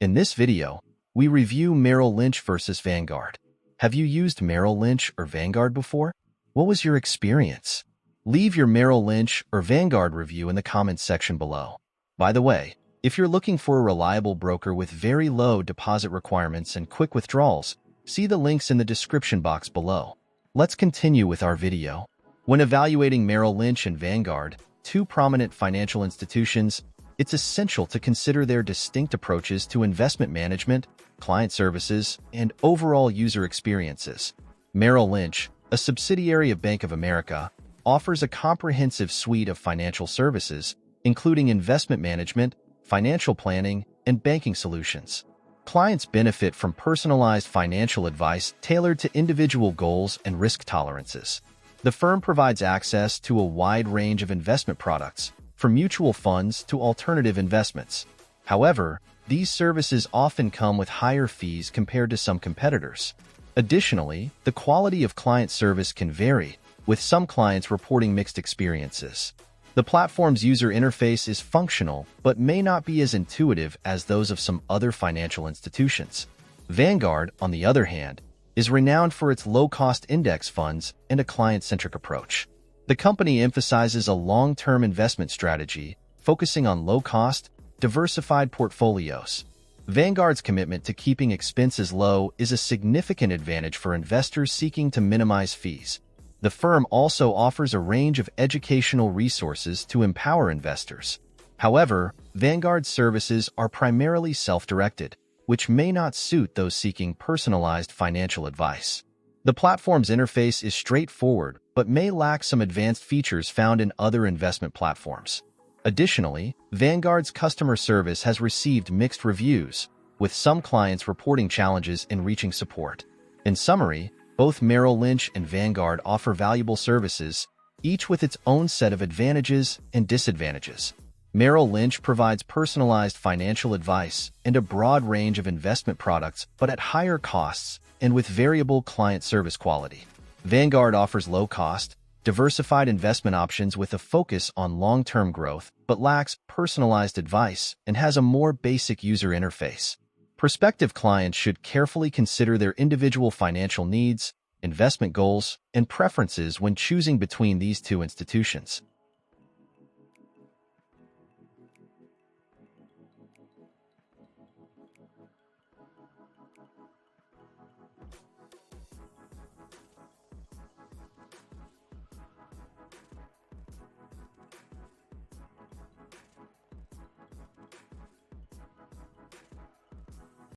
In this video, we review Merrill Lynch versus Vanguard. Have you used Merrill Lynch or Vanguard before? What was your experience? Leave your Merrill Lynch or Vanguard review in the comments section below. By the way, if you're looking for a reliable broker with very low deposit requirements and quick withdrawals, see the links in the description box below. Let's continue with our video. When evaluating Merrill Lynch and Vanguard, two prominent financial institutions, it's essential to consider their distinct approaches to investment management, client services, and overall user experiences. Merrill Lynch, a subsidiary of Bank of America, offers a comprehensive suite of financial services, including investment management, financial planning, and banking solutions. Clients benefit from personalized financial advice tailored to individual goals and risk tolerances. The firm provides access to a wide range of investment products, from mutual funds to alternative investments. However, these services often come with higher fees compared to some competitors. Additionally, the quality of client service can vary, with some clients reporting mixed experiences. The platform's user interface is functional but may not be as intuitive as those of some other financial institutions. Vanguard, on the other hand, is renowned for its low-cost index funds and a client-centric approach. The company emphasizes a long-term investment strategy, focusing on low-cost, diversified portfolios. Vanguard's commitment to keeping expenses low is a significant advantage for investors seeking to minimize fees. The firm also offers a range of educational resources to empower investors. However, Vanguard's services are primarily self-directed, which may not suit those seeking personalized financial advice. The platform's interface is straightforward but may lack some advanced features found in other investment platforms. Additionally, Vanguard's customer service has received mixed reviews, with some clients reporting challenges in reaching support. In summary, both Merrill Lynch and Vanguard offer valuable services, each with its own set of advantages and disadvantages. Merrill Lynch provides personalized financial advice and a broad range of investment products, but at higher costs and with variable client service quality. Vanguard offers low-cost, diversified investment options with a focus on long-term growth, but lacks personalized advice and has a more basic user interface. Prospective clients should carefully consider their individual financial needs, investment goals, and preferences when choosing between these two institutions.